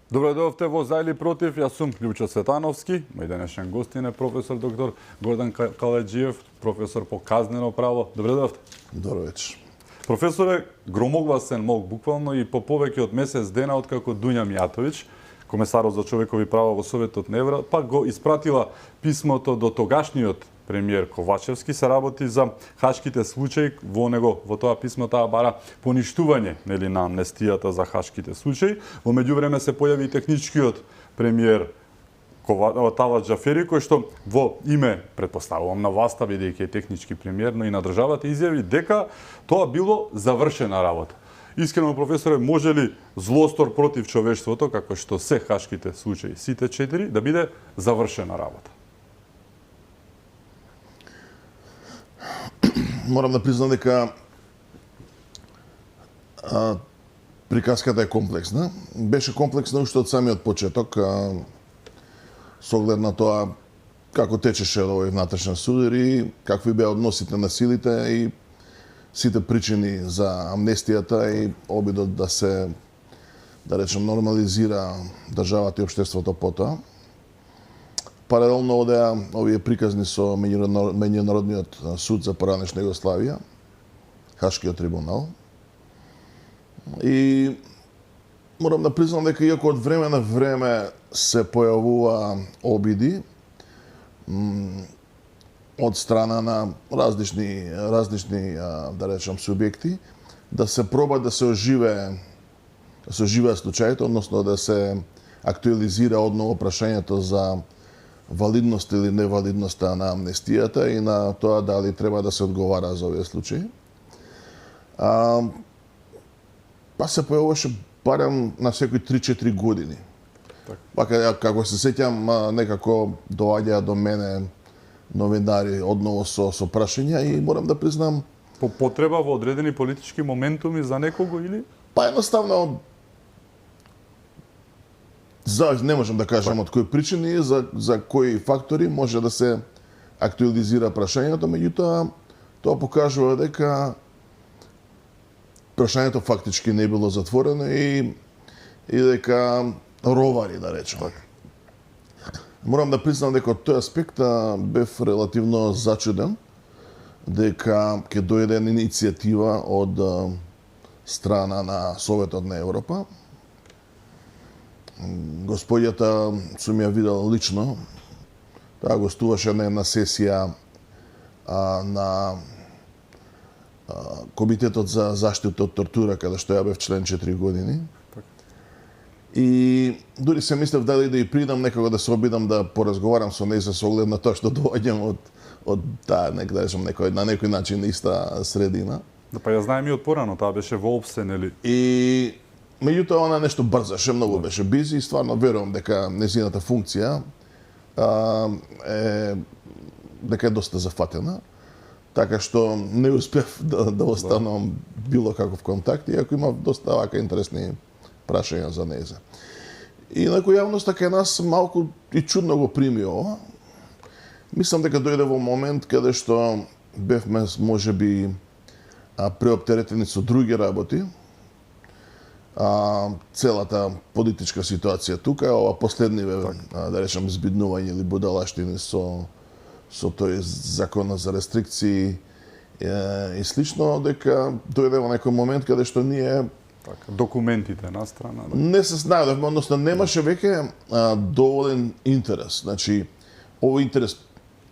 Добре дојдовте во За или против. Јас сум Лјупчо Цветановски, мој денешен гостин е професор доктор Гордан Каледжиев, професор по казнено право. Добре дојдовте. Добро вечер. Професоре, громогласен мог буквално и по повеќе од месец дена откако Дуња Мијатовиќ, комесарот за човекови права во Советот на Европа, го испратила писмото до тогашниот премиер Ковачевски, се работи за хашките случаи. Во тоа писмо таа бара поништување на амнестијата за хашките случаи. Во меѓувреме се појави и техничкиот премиер Талат Џафери, кој што во име, претпоставувам, на власта, бидејќи е технички премиер, но и на државата, изјави дека тоа било завршена работа. Искрено, професоре, може ли злостор против човештвото, како што се хашките случаи, сите 4, да биде завршена работа? Морам да признам дека приказката е комплексна. Беше комплексна уште од самиот почеток, со оглед на тоа како течеше овој внатрешен суд и какви беа односите на силите и сите причини за амнестијата и обидот да се, да речем, нормализира државата и општеството потоа. Паралелно одеа овие приказни со Меѓународниот суд за поранешна Југославија, Хашкиот трибунал. И морам да признам дека иако од време на време се појавува обиди од страна на различни да речем субјекти, да се проба да се оживеат случаите, односно да се актуализира одново прашањето за валидност или невалидноста на амнестијата и на тоа дали треба да се одговара за овие случаи. Па се појавуваше барем на секои 3-4 години. Како се сеќам, некако доаѓаа до мене новинари одново со прашања и морам да признам... По потреба во одредени политички моментуми за некого или? Па едноставно, не можам да кажам од кои причини, за кои фактори може да се актуализира прашањето, меѓутоа тоа покажува дека прашањето фактички не било затворено и дека ровари, да речем. Морам да признам дека од тој аспект бев релативно зачуден дека ќе дојде иницијатива од страна на Советот на Европа. Господјата сум ја видел лично. Таа гостуваше на една сесија на Комитетот за заштита од тортура, каде што ја бев член 4 години. И дури се мислев дали да и придам некако да се обидам да поразговарам со неја со оглед на тоа што доаѓам од таа, да речем, на некој начин иста средина. Да, па ја знаем и од порано, таа беше во Обсен, или? И меѓутоа она нешто брзаше, многу беше бизи и стварно верувам дека нејзината функција дека е доста зафатена. Така што не успев да останам било каков контакт, иако има доста вака интересни прашања за нејзе. И некој јавноста кај нас малку и чудно го прими ова. Мислам дека дојде во момент каде што бевме можеби преоптеретени со други работи. Целата политичка ситуација тука, ова последни, да речем, збиднување или будалаштини со тој закон за рестрикции и слично, дека дојде во некој момент каде што ние документите на страна. Да. Не се знајдевме, односно немаше веќе доволен интерес. Значи, овој интерес,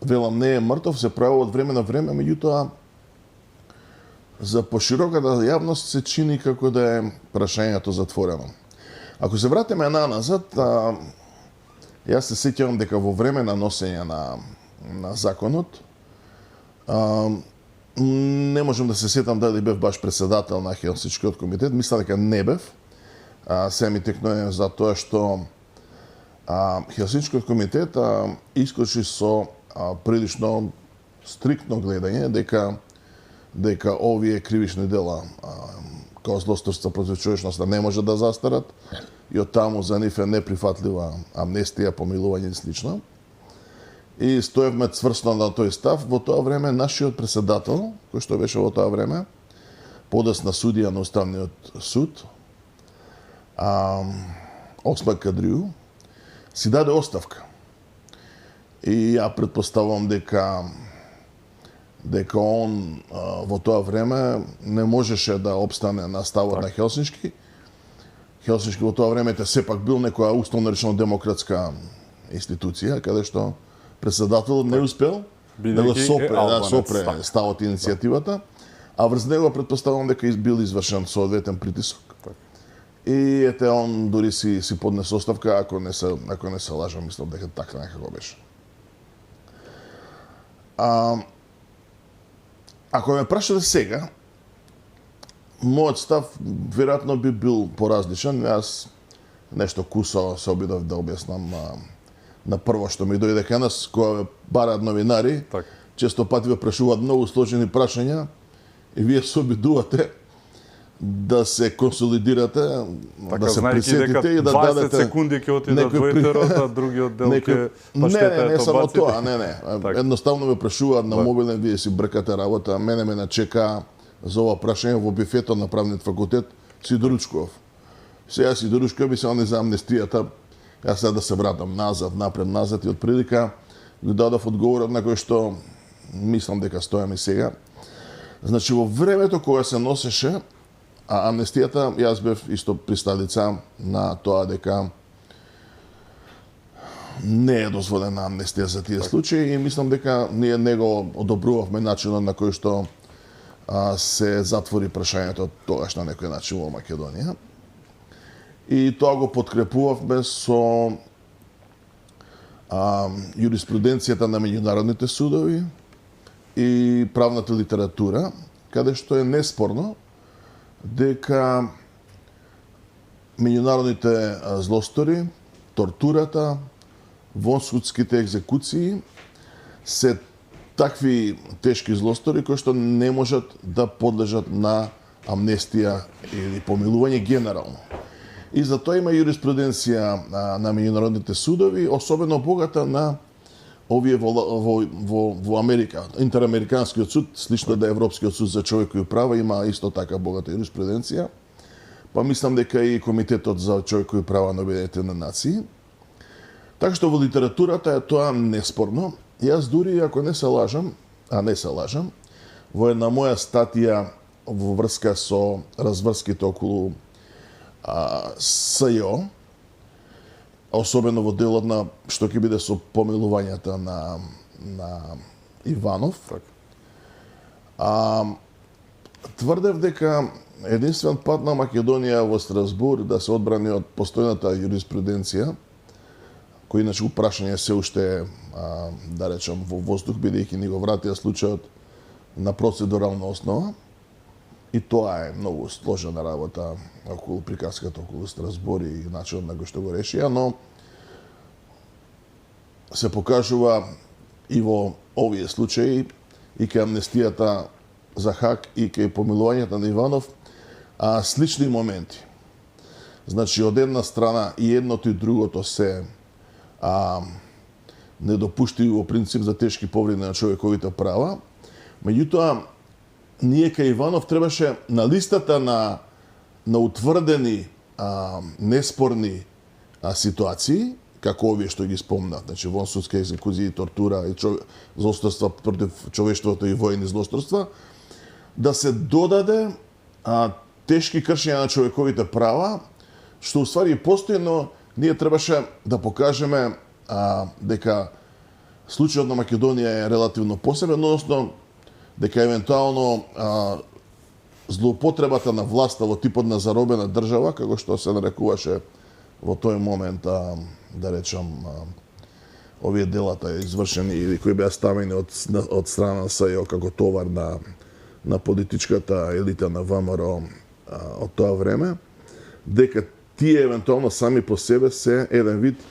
велам, не е мртов, се прави од време на време, меѓутоа за пошироката јавност се чини како да е прашањето затворено. Ако се вратиме назад, јас се сеќавам дека во време на носење на законот, не можам да се сетам дали бев баш председател на Хелсинскиот комитет, мисля дека не бев. Се ми текнуе за тоа што Хелсинскиот комитет искочи со прилично стриктно гледање дека овие кривични дела како злосторство против човечноста не може да застарат и од таму за нив е неприфатлива амнестија, помилување и слично. И стоевме цврсто на тој став. Во тоа време нашиот председател, кој што беше во тоа време, подесна судија на Уставниот суд, Осман Кадриу, си даде оставка. И ја предпоставувам дека он во тоа време не можеше да обстане на ставот на Хелсиншки. Хелсиншки во тоа време сепак бил некоја уставно речено демократска институција, каде што председателот не успел да го сопре ставот и иницијативата, а врз него предпоставувам дека бил извршен соодветен притисок. И ете он дури си поднесе оставка, ако не се лажам, мислам дека така некако беше. Ако ме прашате сега, мојот став веројатно би бил поразличен. Јас нешто кусо се обидов да објаснам на прво што ми дојде кај нас, кога бараат новинари, често пати ве прашуваат многу сложени прашања и вие се обидувате да се консолидирате, да се присетите и да дадете 20 секунди ќе отидат во етерот, а другиот дел ќе не само тоа, едноставно ме прашуваат на мобилен, вие си бркате работа, мене ме начека за ова прашање во бифето на правниот факултет Сидоручков. Сега Сидоручков би се они за амнестијата, јас сега да се вратам напред и од прилика го дадов одговорот на кој што мислам дека стојам и сега. Значи во времето кога се носеше амнестијата, јас бев исто присталица на тоа дека не е дозволена амнестија за тие случаи и мислам дека ние не го одобрувавме начинот на кој што се затвори прашањето тогаш на некој начин во Македонија. И тоа го подкрепувавме со юриспруденцијата на меѓународните судови и правната литература, каде што е неспорно дека меѓународните злостори, тортурата, вонсудските екзекуции се такви тешки злостори кои што не можат да подлежат на амнестија или помилување генерално. И затоа има юриспруденција на меѓународните судови, особено богата на овие во Америка. Интерамериканскиот суд, слично да Европскиот суд за човекови права, има исто така богата юриспруденција. Па мислам дека и Комитетот за човекови права на Обединетите нации. Така што во литературата е тоа неспорно. Јас дури, ако не се лажам, во една моја статија во врска со разврските околу СЈО, особено во делот на што ќе биде со помилувањата на Иванов, тврдев дека единствен пат на Македонија во Страсбур да се одбрани од постојната юриспруденција, кој иначе прашање се уште да речам во воздух, бидејќи ни го вратија случајот на процедурална основа. И тоа е многу сложена работа околу приказката околу Страсбур и начинот на кој што го решија, но се покажува и во овие случаи и кај амнестијата за Хаг и кај помилувањето на Иванов слични моменти. Значи, од една страна и едното и другото се недопуштиви во принцип за тешки повреди на човековите права, меѓутоа ние кај Иванов требаше на листата на утврдени неспорни ситуации, како овие што ги спомнат, значи вонсудска екзекуција, тортура и злосторства против човештвото и војни злосторства, да се додаде тешки кршења на човековите права, што уствари постои, но ние требаше да покажеме дека случајот на Македонија е релативно посебен, односно дека евентуално злоупотребата на власта во типот на заробена држава, како што се нарекуваше во тој момент, да речам, овие делата извршени или кои беа ставени од страна на СЈО како товар на политичката елита на ВМРО од тоа време, дека тие евентуално сами по себе се еден вид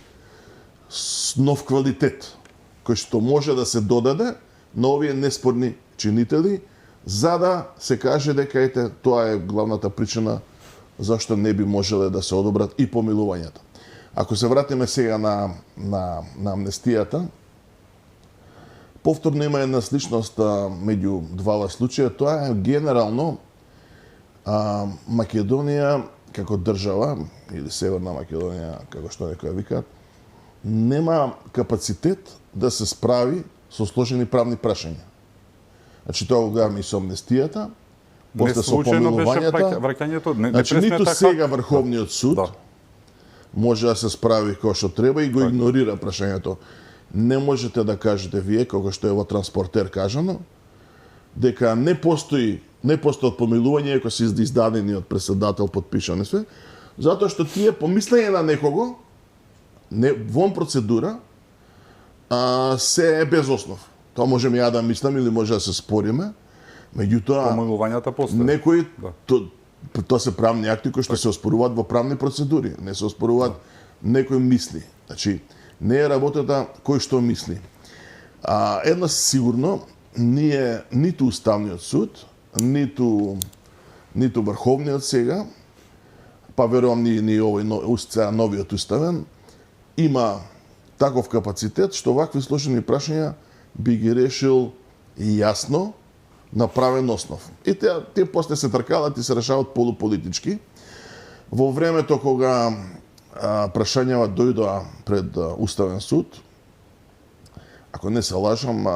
нов квалитет, кој што може да се додаде на овие неспорни чинители, за да се каже дека ете тоа е главната причина зашто не би можеле да се одобрат и помилувањата. Ако се вратиме сега на амнестијата, повторно има една сличност меѓу двава случаја. Тоа е генерално Македонија како држава, или Северна Македонија, како што некои викаат, нема капацитет да се справи со сложени правни прашања. Значи, тоа го гледаме и со амнестијата, после со помилувањата. Враќањето, не Значи, пресне ниту така. сега Врховниот суд Да. може да се справи како што треба и го игнорира прашањето. Не можете да кажете вие, како што е во Транспортер кажано, дека не постојат помилување ако се издадени од председател подпишани све, затоа што тие помислење на некого не вон процедура се е без основ. Тоа можеме ја да мислам или може да се спориме, меѓутоа Помилувањата постои. некои Да. тоа се правни акти кои што се оспоруваат во правни процедури, не се оспоруваат некој мисли. Значи, не е работата кој што мисли. Едно сигурно, ние ниту Уставниот суд, ниту Врховниот сега, па верувам ни овој новиот уставен, има таков капацитет што вакви сложени прашања би ги решил јасно, направен основ. И те после се тркалат и се решават полуполитички. Во времето кога прашањава дојдоа пред Уставен суд, ако не се лажам,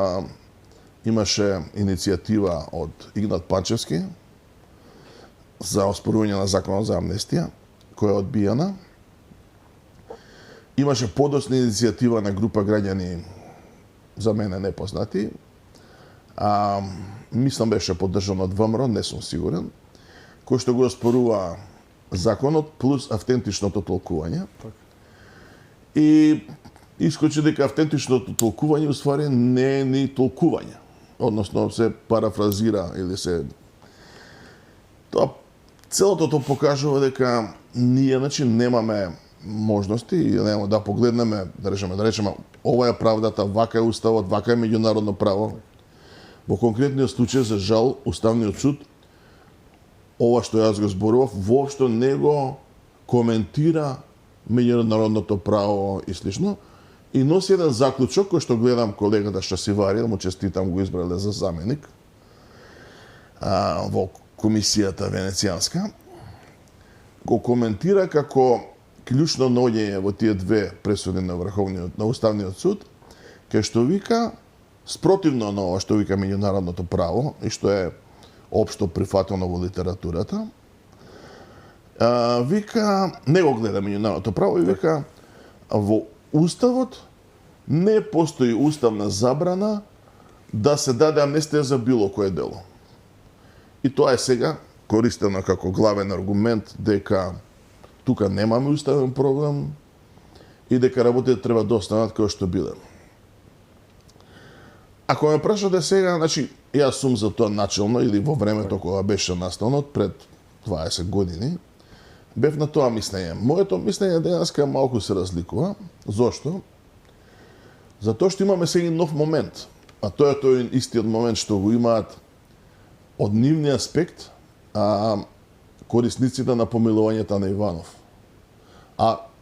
имаше иницијатива од Игнат Панчевски за оспорување на законот за амнестија, која е одбијана. Имаше подосна иницијатива на група граѓани, за мене непознати. Мислам беше поддржан од ВМРО, не сум сигурен, кој што го оспорува законот плюс автентичното толкување. И искочи дека автентичното толкување уствари не е ни толкување. Односно се парафразира или се целото тоа покажува дека ние значи немаме можности и нема да погледнеме, да речеме ова е правдата, вака е уставот, вака е меѓународно право. Во конкретниот случај, за жал, Уставниот суд ова што јас го зборував, воопшто не го коментира меѓународното право и слично, и носи еден заклучок кој што гледам колегата Шасивари, да му честитам, го избрале за заменик во комисијата венецијанска, го коментира како клучно наоѓање во тие две пресуди на Уставниот суд, кај што вика спротивно на ова што вика меѓународното право и што е општо прифатено во литературата, вика, не го гледа меѓународното право и вика, во Уставот не постои уставна забрана да се даде амнестија за било кое дело. И тоа е сега користено како главен аргумент дека тука немаме уставен проблем и дека работите треба да останат како што биле. Ако ме прашате сега, значи, јас сум за тоа начелно или во времето кога беше настанот, пред 20 години, бев на тоа мислење. Моето мислење денеска малку се разликува. Зошто? Затоа што имаме сега нов момент. А тоа е тој истиот момент што го имаат од нивниот аспект корисниците на помилувањето на Иванов,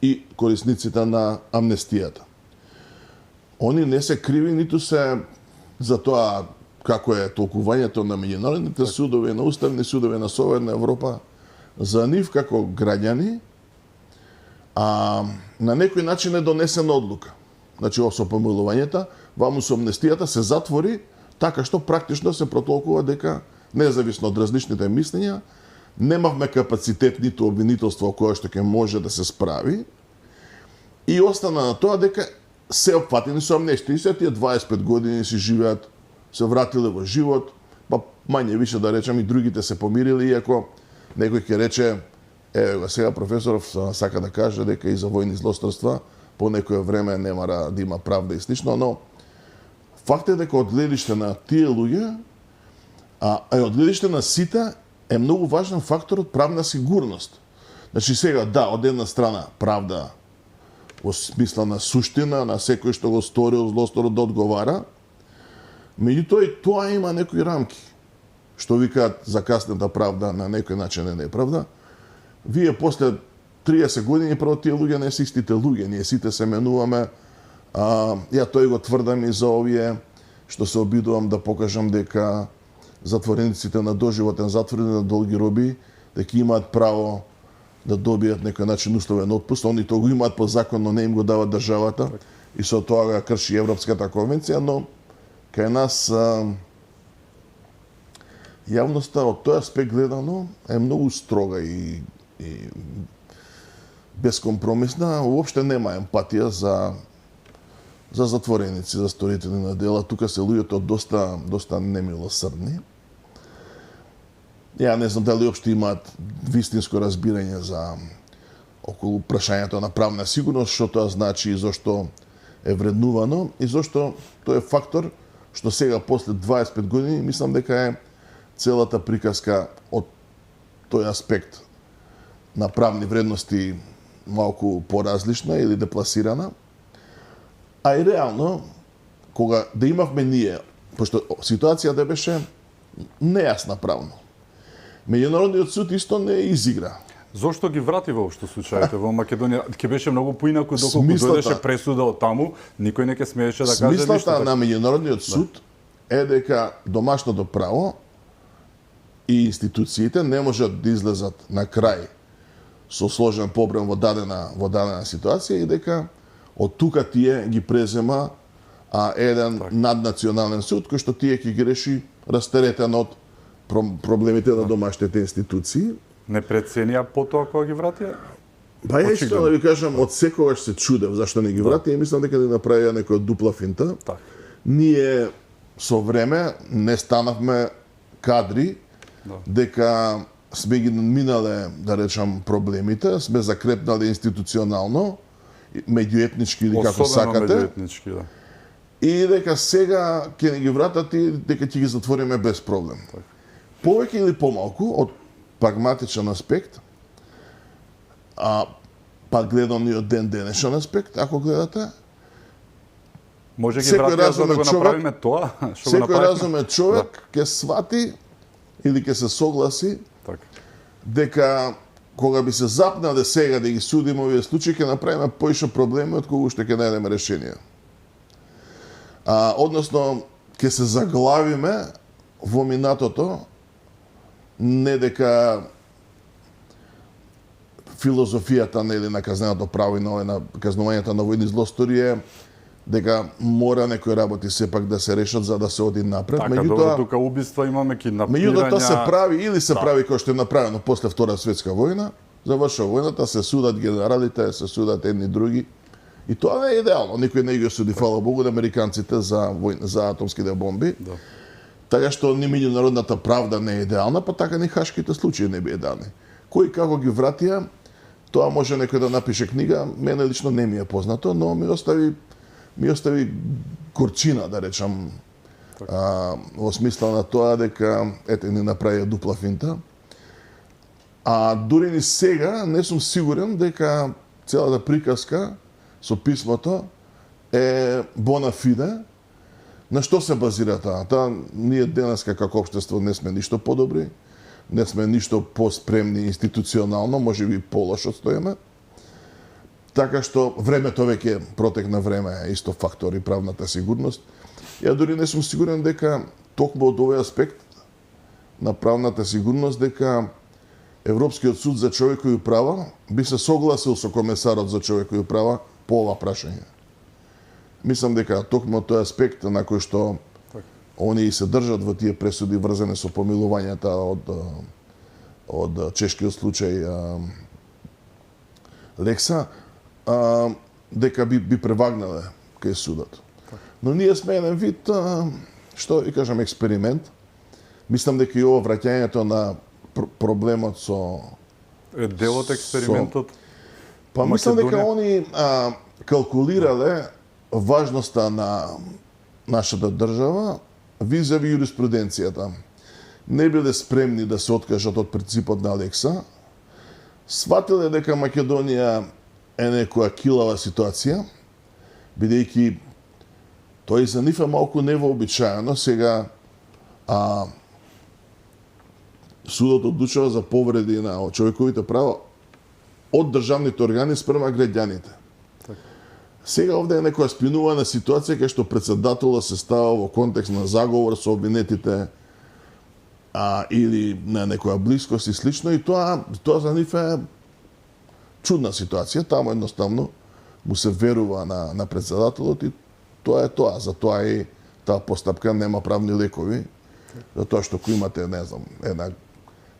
и корисниците на амнестијата. Они не се криви, ниту се за тоа како е толкувањето на меѓународните судови, на уставни судови на Соверна Европа. За нив како граѓани, на некој начин е донесена одлука. Значи, со помилувањето, ваму со амнестијата се затвори, така што практично се протолкува дека, независно од различните мислења, немавме капацитет ниту обвинителство кое што ќе може да се справи, и остана на тоа дека се опфатени со амнестија. И се тие 25 години си живеат, се вратиле во живот, па мање више да речем и другите се помирили, иако некој ќе рече, сега професоров сака да каже дека и за војни злосторства по некое време нема да има правда и слично, но факт е дека од гледиште на тие луѓе, од гледиште на сите, е многу важен факторот правна сигурност. Значи сега, да, од една страна правда во смисла на суштина, на секој што го сторил злосторот да одговара, меѓутоа и тоа има некои рамки. Што викаат закаснета правда на некој начин е неправда. Вие после 30 години прво тие луѓе не се истите луѓе, ние сите се менуваме. Ја тој го тврдам и за овие што се обидувам да покажам дека затворениците на доживотен затвор и на долги роби, дека имаат право да добијат некој начин условен отпуст, они тоа го имаат по закон, но не им го дава државата и со тоа го крши Европската конвенција, но кај нас јавноста од тој аспект гледано е многу строга и бескомпромисна, уопште нема емпатија за затвореници, за сторители на дела. Тука се луѓето доста немилосрдни. Ја не знам дали уопште имаат вистинско разбирање за околу прашањето на правна сигурност, што тоа значи и зошто е вреднувано и зошто тој е фактор што сега после 25 години мислам дека е целата приказка од тој аспект на правни вредности малку поразлична или депласирана. А и реално, кога да имавме ние, пошто ситуацијата беше нејасна правно, Меѓународниот суд исто не изигра. Зошто ги врати воопшто случаите во Македонија? Ќе беше многу поинаку доколку Смислата- дојдеше пресуда од таму, никој не ќе смееше да каже ништо. Смислата на Меѓународниот суд е дека домашното право и институциите не можат да излезат на крај со сложен проблем во дадена ситуација и дека од тука тие ги презема еден наднационален суд кој што тие ќе ги реши растеретен од проблемите на домашните институции. Не преценија потоа кога ги вратија? Па ја исто да ви кажам, од секогаш се чудев зашто не ги врати и мислам дека ни направија некоја дупла финта. Так. Ние со време не станавме кадри дека сме ги минале, да речам, проблемите, сме закрепнале институционално, меѓуетнички или како Особено сакате, меѓуетнички, да. и дека сега ќе ни ги вратат и дека ќе ги затвориме без проблем. Повеќе или помалку, од прагматичен аспект, па гледам и од ден-денешен аспект, ако гледате, Може ги секој вратија за да го разумен направиме тоа, што го секој направивме. разумен човек ќе свати или ќе се согласи Така. дека кога би се запнале сега да ги судиме овие случаи, ќе направиме поише проблеми од кога уште ќе најдеме решение. Односно, ќе се заглавиме во минатото, не дека филозофијата на казненото право и на казнувањето на војни злостори е дека мора некои работи сепак да се решат за да се оди напред. Така, добро, тука убиства имаме киднапирања. Меѓутоа тоа се прави или се прави кој што е направено после Втора светска војна, завршува војната, се судат генералите, се судат едни други. И тоа не е идеално. Никој не ги осуди, фала Богу, на американците за атомските бомби. Да. Така што ни меѓународната правда не е идеална, па така ни хашките случаи не би идеални. Кој како ги вратија, тоа може некој да напише книга, мене лично не ми е познато, но ми остави горчина, да речам, во смисла на тоа дека ете ни направија дупла финта. Дури ни сега не сум сигурен дека целата приказка со писмото е bona fide. На што се базира таа? Ние денеска како општество не сме ништо подобри, не сме ништо поспремни институционално, можеби полошо стоиме. Така што времето веќе протекна време е исто фактор и правната сигурност. Ја дури не сум сигурен дека токму од овој аспект на правната сигурност дека Европскиот суд за човекови права би се согласил со комесарот за човекови права по ова прашање. Мислам дека токму тој аспект на кој што они се држат во тие пресуди врзани со помилувањата од чешкиот случај Лекса, дека би превагнале кај судот. Но ние сме еден вид, што ви кажам, експеримент. Мислам дека и ова враќањето на проблемот со... Е дел од експериментот? Па мислам дека они калкулирале важноста на нашата држава визави юриспруденцијата. Не биле спремни да се откажат од принципот на Лекса. Сватиле дека Македонија е некоја килава ситуација, бидејќи тој за нив е малку невообичаено. Сега судот одлучува за повреди на човековите права од државните органи спрема граѓаните. Сега овде е некоја спинувана ситуација кај што председателот се става во контекст на заговор со обвинетите или на некоја блискост и слично, и тоа за нив е чудна ситуација, таму едноставно му се верува на председателот и тоа е тоа. Затоа и таа постапка нема правни лекови, затоа што ако имате, не знам, една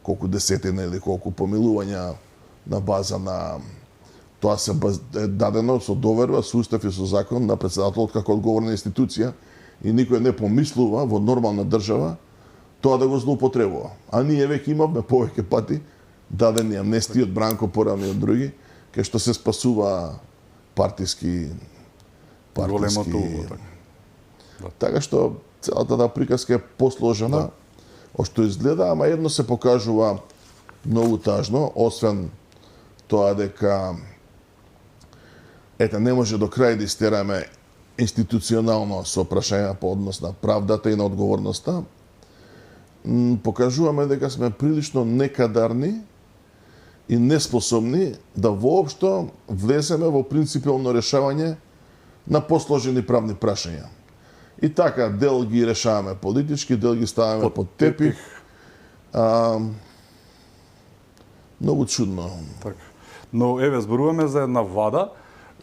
колку десетина или колку помилувања на база на тоа се е дадено со доверба, со устав и со закон на председателот како одговорна институција и никој не помислува во нормална држава тоа да го злоупотребува. А ние веќе имавме повеќе пати дадени амнестии од Бранко Порано и од други, кај што се спасува партиски големото уго, така. Така што целата таа приказка е посложена, од што изгледа, ама едно се покажува многу тажно, освен тоа дека не може до крај да истераме институционално со прашања по однос на правдата и на одговорноста, покажуваме дека сме прилично некадарни и неспособни да воопшто влеземе во принципиално решавање на посложени правни прашања. И така, дел ги решаваме политички, дел ги ставаме под тепих. Многу чудно. Така. Но еве зборуваме за една влада,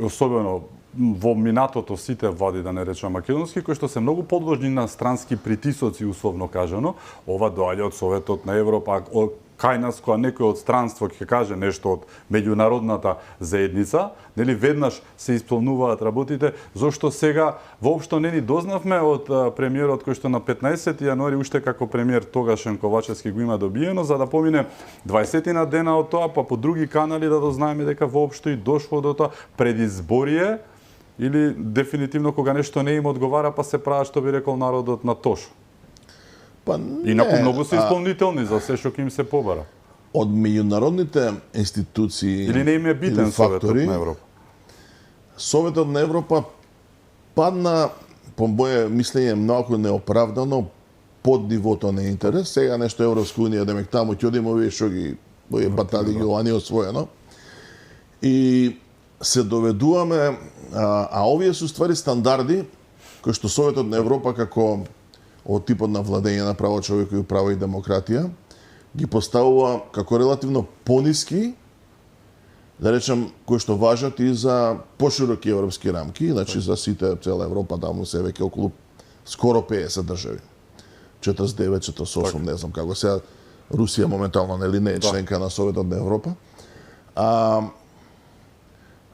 особено во минатото сите влади, да не речам македонски, кои што се многу подложни на странски притисоци, условно кажано. Ова доаѓа од Советот на Европа, кај нас кога некој од странство ќе каже нешто од меѓународната заедница, нели веднаш се исполнуваат работите, зошто сега воопшто не ни дознавме од премиерот кој што на 15 јануари уште како премиер тогашен Ковачевски го има добиено, за да помине 20 дена од тоа, па по други канали да дознаеме дека воопшто и дошло до тоа предизборие или дефинитивно кога нешто не им одговара, па се прават, што би рекол народот, на тош. Па инаку многу се исполнителни за се што им се побара. Од меѓународните институции или не им е битен Советот на Европа? Советот на Европа падна, по моје мислење, многу неоправдано под нивото на интерес. Сега нешто Европска унија, демек таму ќе одиме овие што ги овие батали ги лани освоено. И се доведуваме, а овие се ствари стандарди кои што Советот на Европа како од типот на владење на право човекови права и демократија ги поставува како релативно пониски, да речем, кои што важат и за пошироки европски рамки, значи за сите, цела Европа, таму се веќе околу скоро 50 држави. 49, 48, не знам како сега, Русија моментално нели не е членка на Советот на Европа.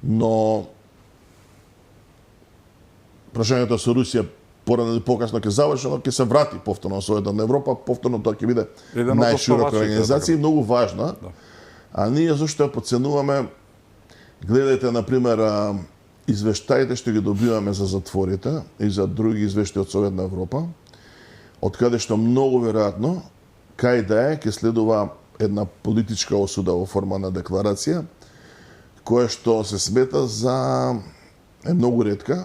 Но прашањето со Русија порано или покасно ќе заврши, но ќе се врати повторно во Советот на Европа, повторно тоа ќе биде најширока организација и многу важна. А ние зашто ја подценуваме, гледајте, например, извештаите што ги добиваме за затворите и за други извештаи од Совет на Европа, од каде што многу веројатно, кај да е, ќе следува една политичка осуда во форма на декларација, која што се смета за многу ретка,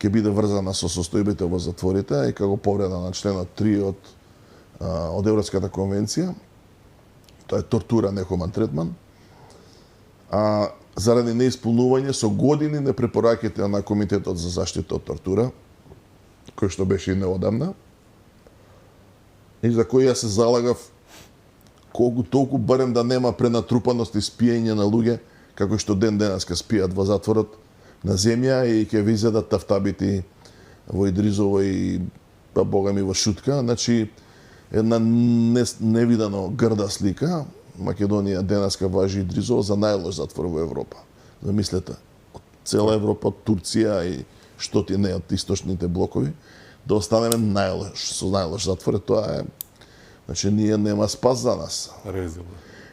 ќе биде врзана со состојбите во затворите и како повреда на членот 3 од Европската конвенција. Тоа е тортура, нехуман третман. Заради неисполнување со години на препораките на Комитетот за заштита од тортура, кој што беше и неодамна, и за кој ја се залагав колку толку барем да нема пренатрупаност и спиење на луѓе, како што ден денес ке спијат во затворот на земја и ќе ви изедат тафтабити во Идризово и бога ми во Шутка. Значи, една невидано грда слика. Македонија денеска важи Идризово за најлош затвор во Европа. Замислете, од цела Европа, од Турција и што ти не од источните блокови, да останеме со најлош затвор. Тоа е, значи, ние нема спас за нас. Резил.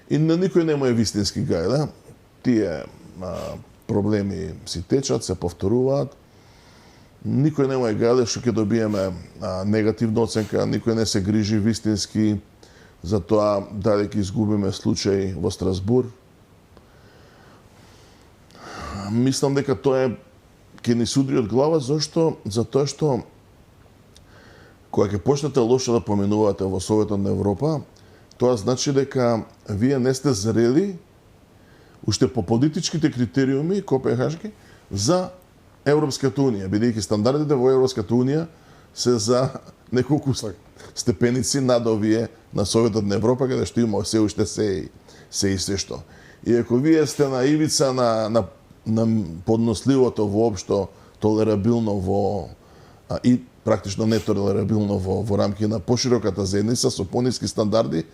И на никој нема е вистински гајда. Тие проблеми си течат, се повторуваат. Никој нема е гајде што ќе добиеме негативна оценка, никој не се грижи вистински за тоа дали ќе изгубиме случај во Страсбур. Мислам дека тоа ќе ни судри од глава, затоа што кога ќе почнете лошо да поминувате во Советот на Европа, тоа значи дека вие не сте зрели уште по политичките критериуми копенхашки за Европската унија, бидејќи стандардите во Европската унија се за неколку степеници над овие на Советот на Европа, каде што има се уште се и се што. И ако вие сте на ивица на подносливото воопшто толерабилно и практично нетолерабилно во рамки на пошироката заедница со пониски стандарди,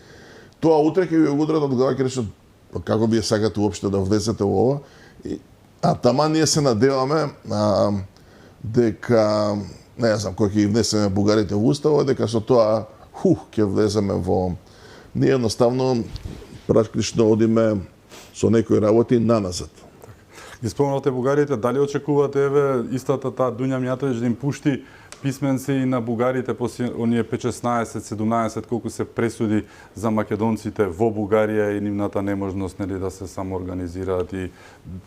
тоа утре ќе ви удрат од глава, ќе речат како вие сакате уопште да влезете во ова. Тама ние се надеваме дека, не знам, кој ќе ги внесеме бугарите во уставот, дека со тоа ќе влеземе во... Ние едноставно практично одиме со некои работи наназад. Ги спомнавте бугарите, дали очекувате еве истата таа Дуња Мијатовиќ да им пушти писменци и на бугарите после оние 16-17 колку се пресуди за македонците во Бугарија и нивната неможност нели да се самоорганизираат и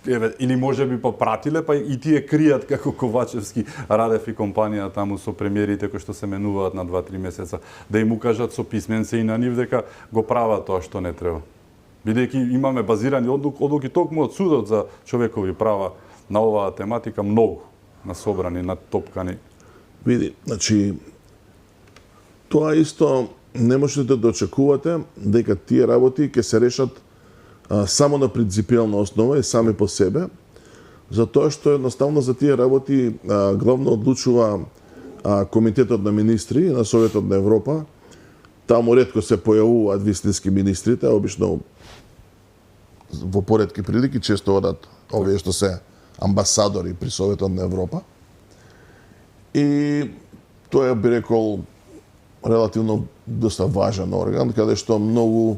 еве или можеби пратиле па и тие кријат како Ковачевски, Радев и компанија таму со премиерите кои што се менуваат на 2-3 месеца да им укажат со писменци и на нив дека го прават тоа што не треба. Бидејќи имаме базирани одлуки токму од судот за човекови права на оваа тематика многу насобрани, натопкани. Види, значи, тоа исто не можете да очекувате дека тие работи ќе се решат само на принципијална основа и сами по себе, затоа што едноставно за тие работи главно одлучува Комитетот на министри на Советот на Европа. Таму ретко се појавуваат вистински министрите, обично во поретки прилики често одат овие што се амбасадори при Советот на Европа. И тоа би рекол релативно доста важен орган, каде што многу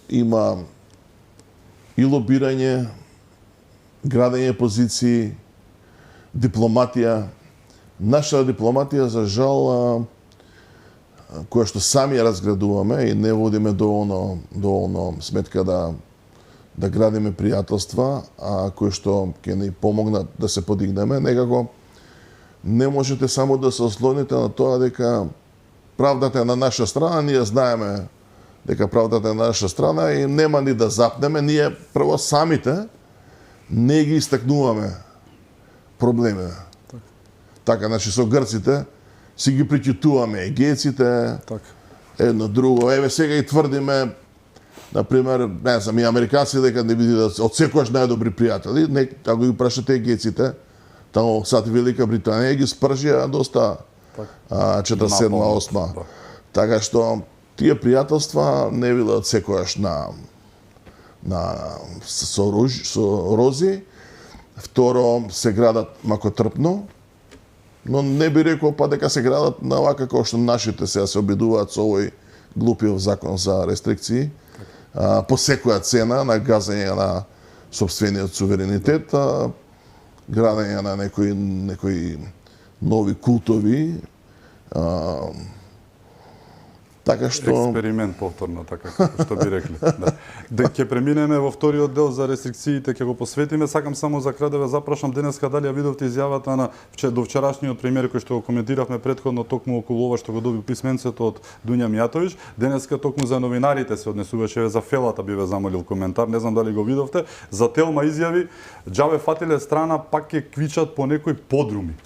има и лобирање, градење позиции, дипломатија. Нашата дипломатија, за жал, која што сами ја разградуваме и не водиме доволно сметка да градиме пријателства, кои што ќе ни помогнат да се подигнеме, некако не можете само да се ослоните на тоа дека правдата е на наша страна, ние знаеме дека правдата е на наша страна и нема ни да запнеме, ние прво самите не ги истакнуваме проблеми. Така, значи со грците си ги приќутуваме, егејците, едно друго. Еве сега и тврдиме, например, не знам, и американци дека не биде од секојаш најдобри пријатели, ако ги прашате егејците, таму сад Велика Британија ги спржија доста 47-8. Така што тие пријателства не биле од секојаш со рози. Второ, се градат макотрпно, но не би рекол па дека се градат на вака како што нашите сега се обидуваат со овој глупиов закон за рестрикции, по секоја цена на газење на сопствениот суверенитет, градење на некои нови култови, така што експеримент повторно, така како што би рекли. Да ќе преминеме во вториот дел за рестрикциите, ќе го посветиме. Сакам само за крај да ве запрашам денеска дали ја видовте изјавата на до вчерашниот премиер кој што го коментиравме претходно токму околу ова што го доби писменцето од Дуња Мијатовиќ. Денеска токму за новинарите се однесуваше, за Фелата би ве замолил коментар, не знам дали го видовте. За Телма изјави, џабе фатиле страна, пак ќе квичат по некои подруми.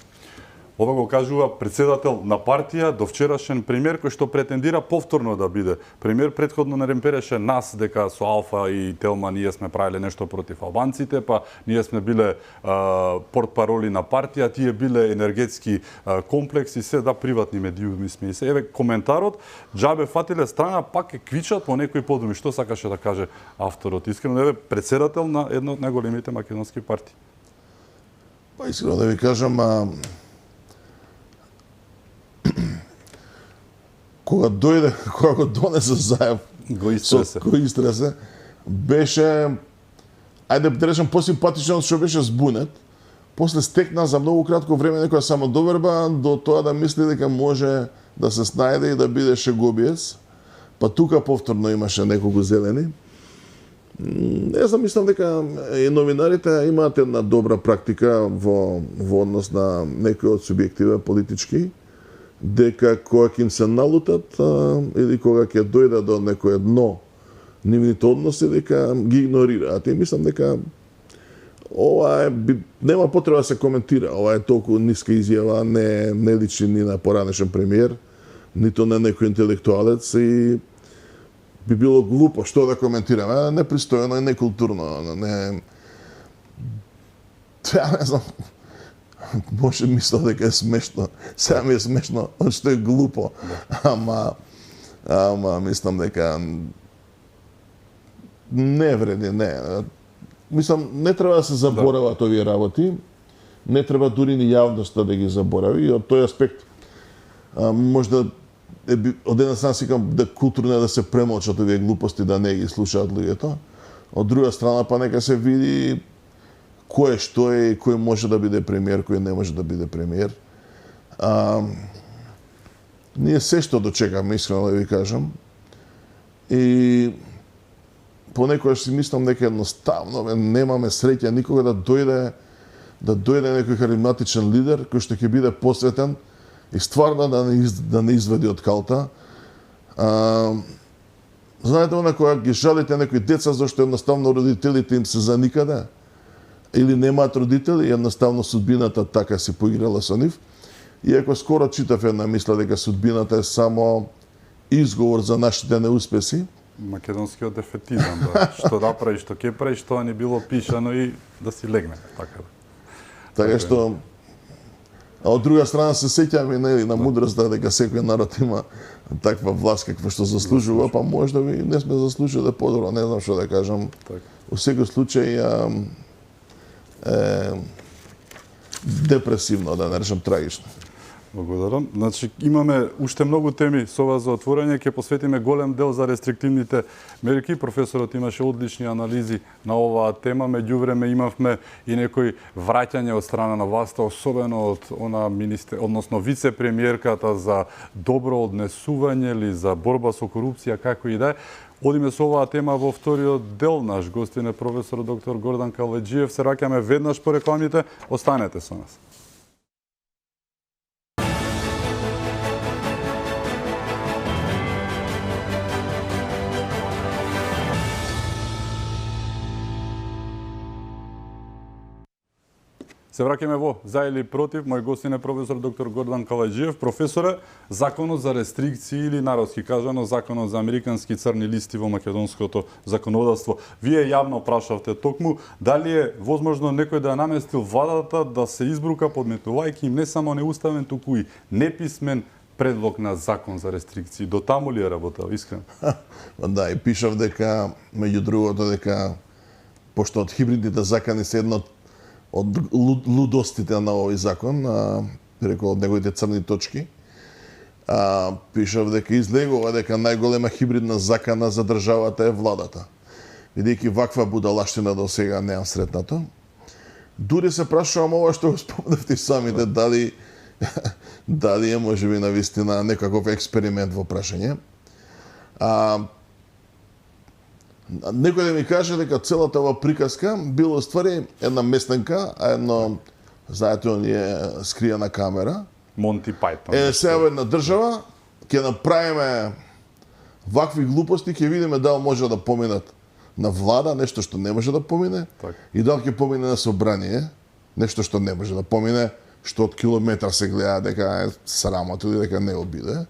Ова го кажува председател на партија, довчерашен премиер кој што претендира повторно да биде премиер. Претходно не ремпереше нас дека со Алфа и Телма ние сме правиле нешто против албанците, па ние сме биле портпароли на партија, тие биле енергетски комплекси, се приватни медиуми сме и се. Еве коментарот, џабе фатиле страна, пак е квичат по некои подруми. Што сакаше да каже авторот? Искрено, еве председател на една од најголемите македонски партии. Па искрено да ви кажам, кога го донесе Заев, го истресе, беше, ајде да речем, посимпатичен што беше збунет, после стекна за многу кратко време некоја самодоверба до тоа да мисли дека може да се снајде и да биде шегобиец, па тука повторно имаше неколку зелени. Не знам, мислам дека и новинарите имаат една добра практика во однос на некои од субјективе политички, дека кога ќе им се налутат или кога ќе дојде до некое дно нивните односи, дека ги игнорираат. И мислам дека ова нема потреба да се коментира. Ова е толку ниска изјава, не личи ни на поранешен премиер, нито на некој интелектуалец и би било глупо што да коментираме, непристојно и некултурно, не не знам, може мислам дека е смешно, сега ми е смешно, што е глупо, ама мислам дека не вреди, не. Мислам, не треба да се заборават овие работи, не треба дури ни јавноста да ги заборави, и од тој аспект можда од една страна сикам да културно е да се премолчат овие глупости, да не ги слушаат луѓето. Од друга страна па нека се види кој што е, кој може да биде премиер, кој не може да биде премиер. Ние се што дочекаме, искрено да ви кажам. И понекогаш си мислам дека едноставно немаме среќа никога да дојде некој харизматичен лидер кој што ќе биде посветен и стварно да не извади од калта. Знаете, кога ги жалите некои деца зашто едноставно родителите им се за никаде или немаат родители, едноставно судбината така си поиграла со нив. Иако скоро читав една мисла дека судбината е само изговор за нашите неуспеси. Македонскиот дефетизам, да. Што да прави, што ќе прави, што не било пишано и да си легне, така да. Така што, а од друга страна се сеќам и на мудроста дека секој народ има таква власт каква што заслужува, па можда би не сме заслужили да подобро, не знам што да кажам. Во секој случај депресивно, да не речам трагично. Благодарам. Значи, имаме уште многу теми со вас за отворање, ќе посветиме голем дел за рестриктивните мерки. Професорот имаше одлични анализи на оваа тема, меѓувреме имавме и некои враќање од страна на власта, особено од односно вице-премиерката за добро однесување или за борба со корупција, како и да е. Одиме со оваа тема во вториот дел. Наш гостин е професор доктор Гордан Калеџиев. Се раќаме веднаш по рекламите. Останете со нас. Се враќаме во За или против. Мој гостин е професор доктор Гордан Калеџиев. Професоре, законот за рестрикции или народски кажано законот за американски црни листи во македонското законодавство. Вие јавно прашавте токму дали е возможно некој да наместил владата да се избрука подметнувајќи им не само неуставен, туку и неписмен предлог на закон за рестрикции. До таму ли е работел, искрено? Да, и пишав дека, меѓу другото, дека пошто од хибридните закони се едно од лудостите на овој закон, преку од неговите црни точки, пишав дека излегува дека најголема хибридна закана за државата е владата. Бидејќи ваква будалаштина до сега неам сретнато. Дури се прашувам ова што го спомнавте самите, дали е можеби навистина некаков експеримент во прашање. Некој да ми каже дека целата ова приказка била ствари една местенка, а едно, знаете, оние скриена камера. Монти Пајтон. Сега една држава, ќе направиме вакви глупости, ќе видиме дали може да поминат на влада, нешто што не може да помине, и дали ќе помине на собрание, нешто што не може да помине, што од километар се гледа дека е срамота или дека не обиде.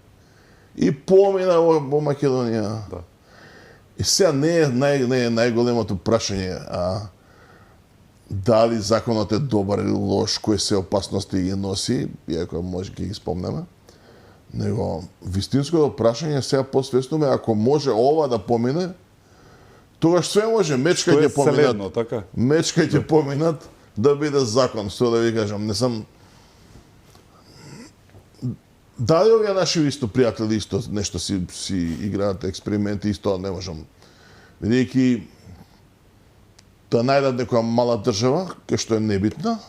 И помина во Македонија. Да. И сега не е најголемото прашање дали законот е добар или лош, кои се опасности ги носи, иако може ги спомнеме. Него вистинското прашање сега посвестуваме, ако може ова да помине, тогаш све може, мечкајте поминат. Така? Мечкајте поминат да биде закон, што да ви кажам, не сам. Дали овие наши исто пријатели исто нешто си играат експерименти, исто не можам. Бидејќи да најдат некоја мала држава, кај што е небитна,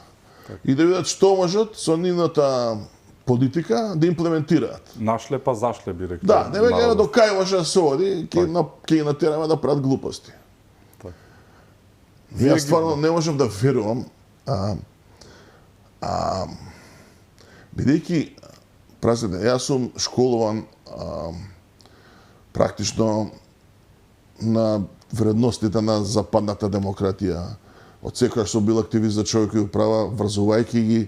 и да видат што можат со нивната политика да имплементираат. Нашле па зашле би рекол. Да, не веќе до кај може да се оди, ќе ги натераме да прават глупости. Ја стварно не можам да верувам, бидејќи празите, јас сум школуван практично на вредностите на западната демократија. Од секогаш сум бил активист за човекови права, врзувајќи ги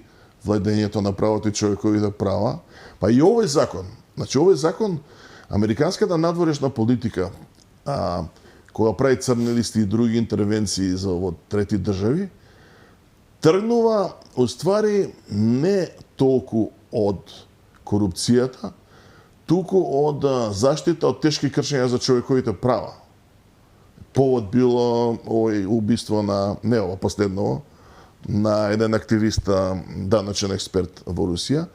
владењето на правото и човековите права. Па и овој закон, значи овој закон, американската надворешна политика кога прави црни листи и други интервенции во трети држави, тргнува уствари не толку од корупцијата, туку од заштита од тешки кршења за човековите права. Повод било овој убиство на, не ова последново, на еден активист, даночен експерт во Русија.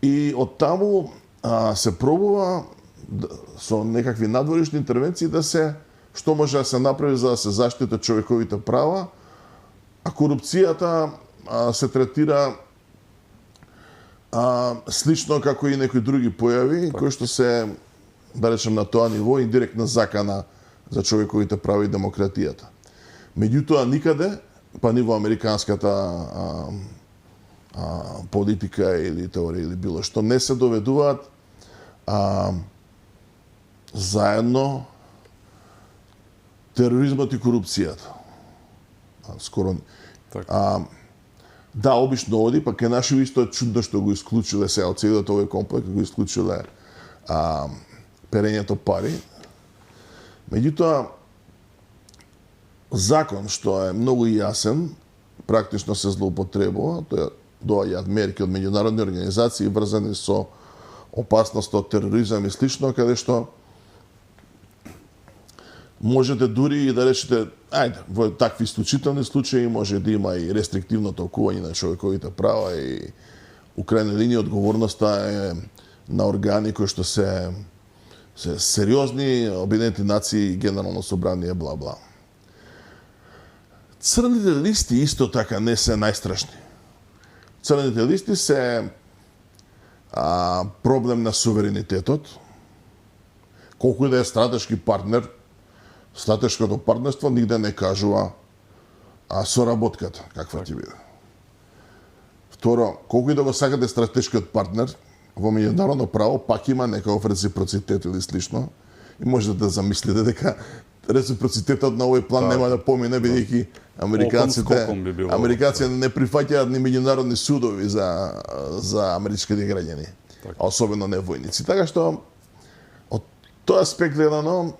И од таму се пробува со некакви надворешни интервенции да се, што може да се направи за да се заштитат човековите права, а корупцијата се третира слично како и некои други појави, кои што се, да речем, на тоа ниво, индиректна закана за човековите права и демократијата. Меѓутоа, никаде, па ни во американската политика или теорија или било што, не се доведуваат заедно тероризмот и корупцијата. Скоро... Да, обично оди, па кај наши исто е чудно што го исклучиле сега од целиот овој комплект, го исклучиле перењето пари. Меѓутоа, закон што е многу јасен, практично се злоупотребува, тоа доаѓаат мерки од меѓународни организации врзани со опасност од тероризам и слично, каде што можете дури и да речете, ајде, во такви исклучителни случаи може да има и рестриктивно толкување на човековите права и у крајна линија одговорноста е на органи кои што се сериозни, Обединети нации и Генерално собрание, бла-бла. Црните листи исто така не се најстрашни. Црните листи се проблем на суверенитетот. Колку и да е стратешки партнер, стратешкото партнерство нигде не кажува соработката, каква ќе биде. Второ, колку и да го сакате стратешкиот партнер, во меѓународно право пак има некаков реципроцитет или слично и можете да замислите дека реципроцитетот на овој план нема да помине, бидејќи американците не прифаќаат ни меѓународни судови за америчките граѓани, а особено не војници. Така што од тој аспект гледано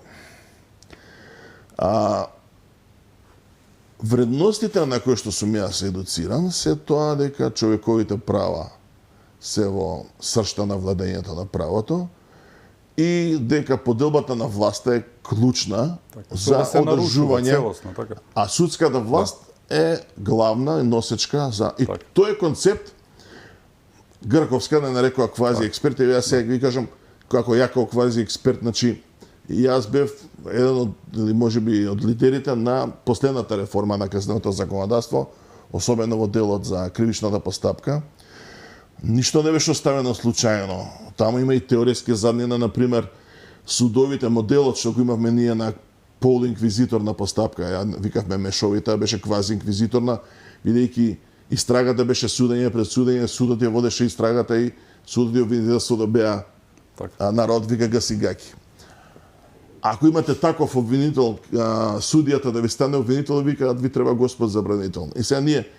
вредностите на кои што сум јас едуциран се тоа дека човековите права се во сршта на владењето на правото и дека поделбата на власта е клучна за одржување, а судската власт е главна и носечка за... И тој е концепт, Грковска не нарекува квази експерт, и јас сега ви кажам, како јако квази експерт, значи, јас бев еден од, или може би од лидерите на последната реформа на казненото законодавство, особено во делот за кривичната постапка. Ништо не беше оставено случајно. Таму има и теоретски заднина, например, судовите, моделот што го имавме ние на полуинквизиторна постапка, ја викавме мешовита, беше квази-инквизиторна, бидејќи истрагата беше судење пред судење, судот ја водеше истрагата и судот и обвинителството беа народ вика гасигаки. Ако имате таков обвинител, судијата да ви стане обвинител, викаат ви треба Господ забранител. И сега ние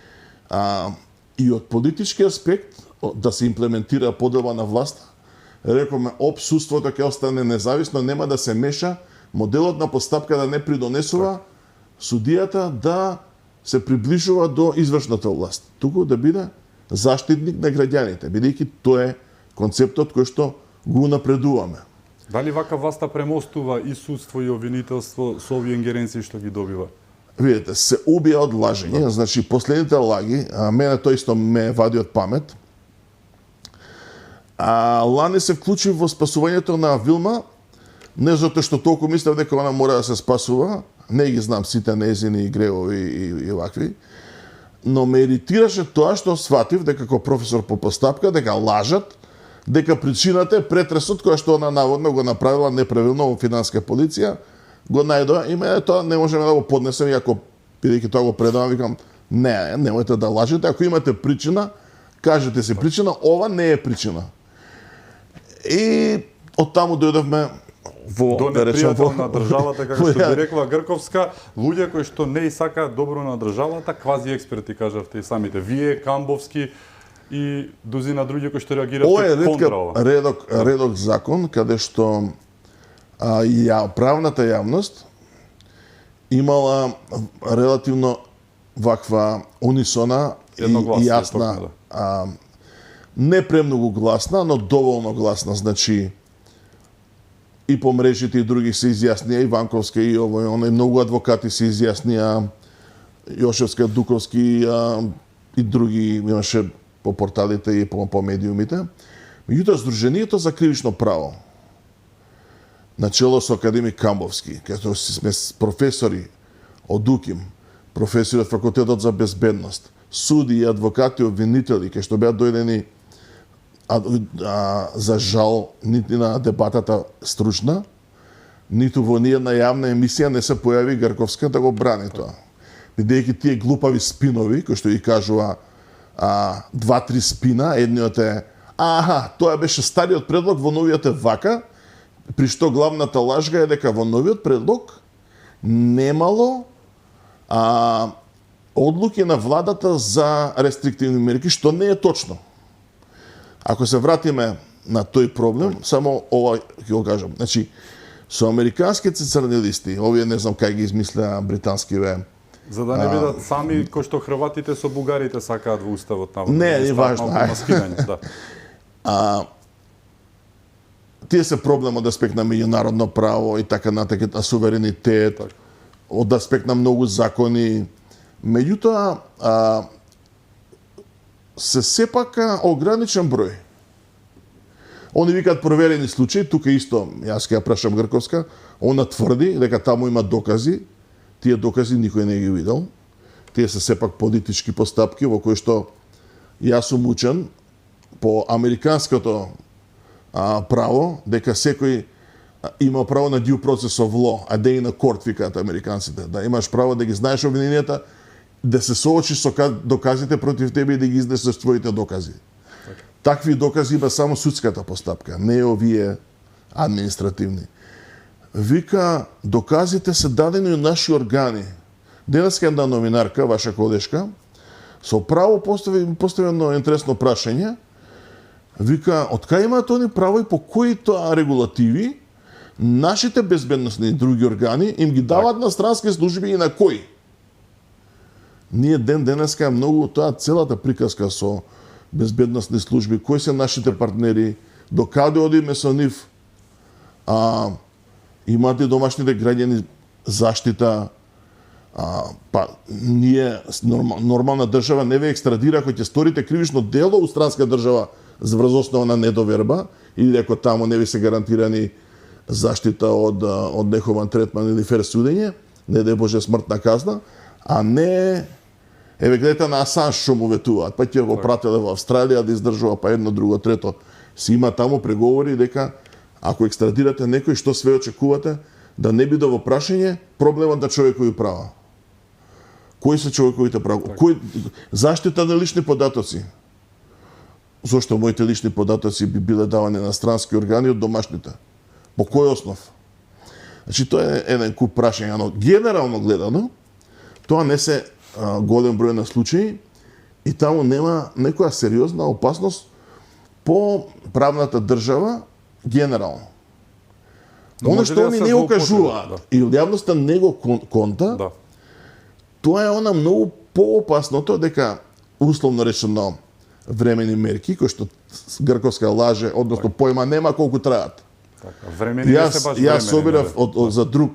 и од политички аспект да се имплементира поделба на власта, рековме опсуството ќе остане независно, нема да се меша, моделот на постапка да не придонесува судијата да се приближува до извршната власт, туку да биде заштитник на граѓаните, бидејќи тоа е концептот кој што го напредуваме. Дали вака власта премостува и судство и обвинителство со овие ингеренции што ги добива? Видете, се убија од лажење, значи последните лаги, мене тоа исто ме вади од памет. Лани се вклучи во спасувањето на Вилма, не затоа што толку мислев дека она мора да се спасува, не ги знам сите нејзини гревови и вакви, но ме иритираше тоа што сватив дека како професор по постапка, дека лажат, дека причината е претресот која што она наводно го направила неправилно во финанска полиција, го најдоа и мене тоа не можеме да го поднесеме, иако бидејќи тоа го предавам, викам, немојте да лажете, ако имате причина, кажете си причина, ова не е причина. И од таму дојдовме до непријател на државата, како што би рекла Грковска, луѓе кои што не и сакаат добро на државата, квази експерти, кажавте и самите. Вие, Камбовски и дузина други кои што реагирате контра ова. Редок закон, каде што правната јавност имала релативно ваква унисона и јасна, не премногу гласна, но доволно гласна, значи и по мрежите и други се изјаснија, и Ванковска и овој, оној, многу адвокати се изјаснија, Јошевска, Дуковски и други имаше по порталите и по медиумите. Меѓутоа, Сдруженијето за кривично право, начело со академик Камбовски, кај сме професори од УКИМ, професори од Факултетот за безбедност, суди и адвокати обвинители, кај што беа дојдени за жал нити на дебатата стручна, ниту во ниједна јавна емисија не се појави Гарковска да го брани тоа. Бидејќи тие глупави спинови, кои што ги кажува 2-3 спина, едниот е тоа беше стариот предлог, во новиот е вака, при што главната лажга е дека во новиот предлог немало одлуки на владата за рестриктивни мерки, што не е точно. Ако се вратиме на тој проблем, само ова ќе го кажам. Значи, со американските црни листи, овие не знам кај ги измислеа британскиве, за да не бидат сами кои што хрватите со бугарите сакаат во уставот на не важно. Тие се проблем од аспект на меѓународно право и така натаму, на суверенитет, од аспект на многу закони. Меѓутоа, се сепак ограничен број. Они викаат проверени случаи, тука исто, јас ќе ја прашам Грковска, она тврди дека таму има докази, тие докази никој не ги видел. Тие се сепак политички постапки во кои што јас сум учен по американското право, дека секој има право на due process of law, a day in a court, викаат американците. Да имаш право да ги знаеш обвиненијата, да се соочиш со доказите против тебе и да ги изнесеш твоите докази. Такви докази има само судската постапка, не овие административни. Вика, доказите се дадени од наши органи. Денеска една новинарка, ваша колешка, со право постави едно интересно прашање. Вика, од кај имаат они право и по кои тоа регулативи нашите безбедносни и други органи им ги даваат на странски служби и на кои? Ние денеска е многу тоа целата приказка со безбедносни служби, кои се нашите партнери, до каде одиме со нив, имаат и домашните граѓани заштита, ние нормална држава не ве екстрадира ако ќе сторите кривично дело у странска држава врз основа на недоверба или ако таму не ви се гарантирани заштита од нехуман третман или фер судење, не дај Боже смртна казна, а не еве гледате на Асанж што му ветуваат, па ќе го прателе во Австралија да издржува, па едно, друго, трето. Си има таму преговори дека ако екстрадирате некој, што све очекувате, да не биде во прашање проблемот на човекови права. Кои се човековите права? Заштита на лични податоци. Зошто моите лични податоци би биле давани на странски органи од домашните? По кој основ? Значи, тоа е еден куп прашања, но генерално гледано, тоа не се голем број на случаи и таму нема некоја сериозна опасност по правната држава генерално. Оно што они не го кажуваат и јавноста не го конта, тоа е она многу поопасното дека условно речено времени мерки, кои што Грковска лаже, односно појма нема колку траат. Јас собирав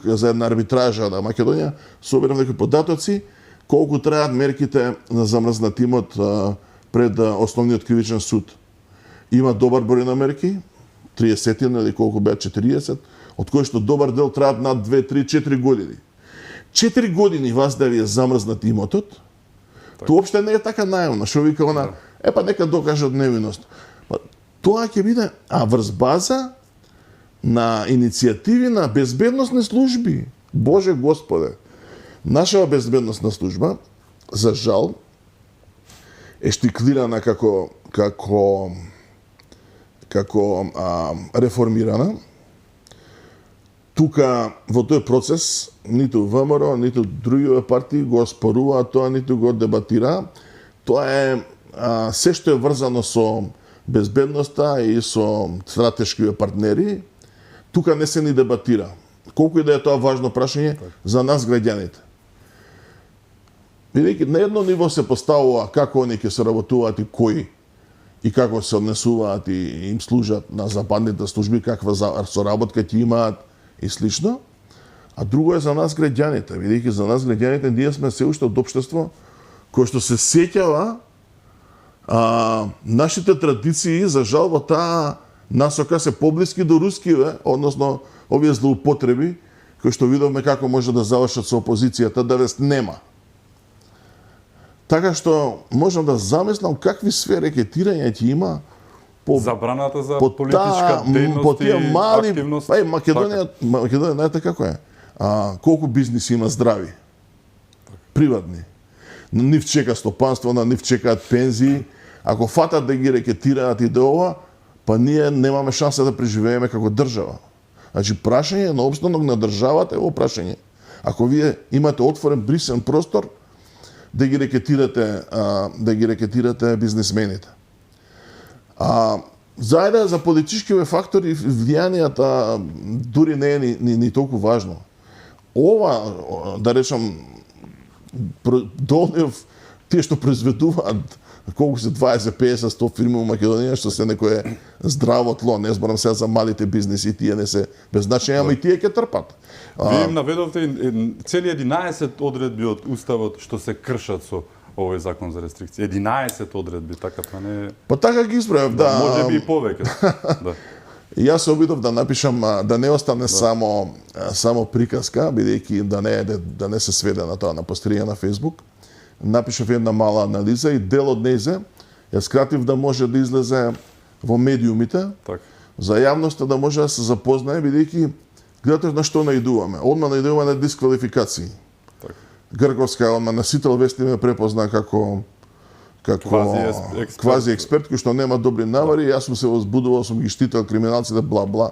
за една арбитража на Македонија, собирав некои податоци колку траат мерките на замрзнатимот пред основниот кривичен суд. Има добар број на мерки, 30 или колку беа 40, од кои што добар дел траат над 2, 3, 4 години. 4 години вас да ви е замрзнат имотот, тоа опште не е така наивно. Што вика она, нека докажат невиност. Тоа ќе биде, врз база на иницијативи на безбедносни служби. Боже Господе, нашава безбедносна служба, за жал, е штиклирана како реформирана. Тука во тој процес ниту ВМРО, ниту другиве партии го споруваат тоа, ниту го дебатира. Тоа е се што е врзано со безбедноста и со стратешкиве партнери. тука не се ни дебатира. Колку и да е тоа важно прашање за нас граѓаните. Бидејќи на едно ниво се поставува како они ќе соработуваат и кои и како се однесуваат и им служат на западните служби, каква соработка ќе имаат и слично. А друго е за нас граѓаните, бидејќи за нас граѓаните ние сме се уште од општество кој што се сеќава нашите традиции, за жал во таа насока се поблиски до рускиве, односно овие злоупотреби кои што видовме како може да завршат со опозицијата, да вест нема. Така што можам да замислам какви сфери рекетирање ќе има по забраната за политичка дејност и активност. Македонија знаете како е? Колку бизниси има здрави, приватни. На нив чека стопанство, на нив чекаат пензии. Ако фатат да ги рекетираат и да ова, па ние немаме шанса да преживееме како држава. Значи, прашање на опстанок на државата е ово прашање. Ако вие имате отворен брисен простор, да ги рекетирате бизнисмените. Заеда за политичкиве фактори влијанијата дури не е ни толку важно. Ова, да речам, долнев тие што произведуваат колку се 20-50-100 фирми во Македонија, што се некое здраво тло, не зборам сега за малите бизнеси, тие не се без значење, ама и тие ќе трпат. Вие им наведовте цели 11 одредби од Уставот што се кршат со овој закон за рестрикции. 11 одредби, така тоа не е... Па така ги избројав, да. Може би и повеќе. Да. Јас се обидов да напишам, да не остане само приказка, бидејќи да не се сведе на тоа на постерија на Facebook. Напишав една мала анализа и дел од нејзе ја скратив да може да излезе во медиумите, за јавноста да може да се запознае, бидејќи гледате на што наидуваме. Одма наидуваме на дисквалификации. Грковска одма на Сител Вести ме препозна како квази експерт кој што нема добри навари, јас сум се возбудувал, сум ги штител криминалците, бла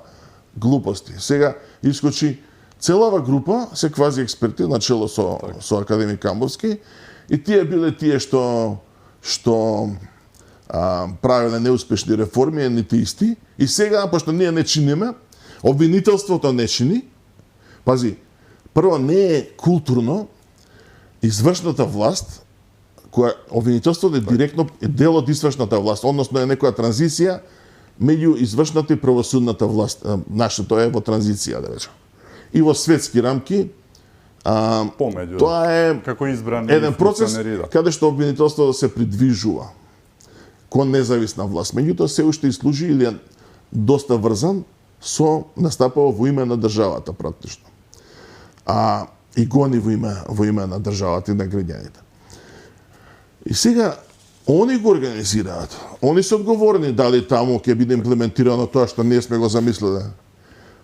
глупости. Сега искочи целава група се квази експерти начело со академик Камбовски и тие биле тие што правеле неуспешни реформи, нити исти. И сега, пошто ние не чиниме, обвинителството не чини. Пази, прво не е културно извршната власт, која обвинителството е директно дел од извршната власт, односно е некоја транзиција меѓу извршната и правосудната власт. Нашето е во транзиција, да речем. И во светски рамки тоа е како избран еден процес каде што обвинителството се придвижува кон независна власт. Меѓутоа се уште и служи или е доста врзан со настапува во име на државата практично. И гони во име на државата и на граѓаните. И сега они го организираат. Они се одговорни дали таму ќе биде имплементирано тоа што ние сме го замислиле.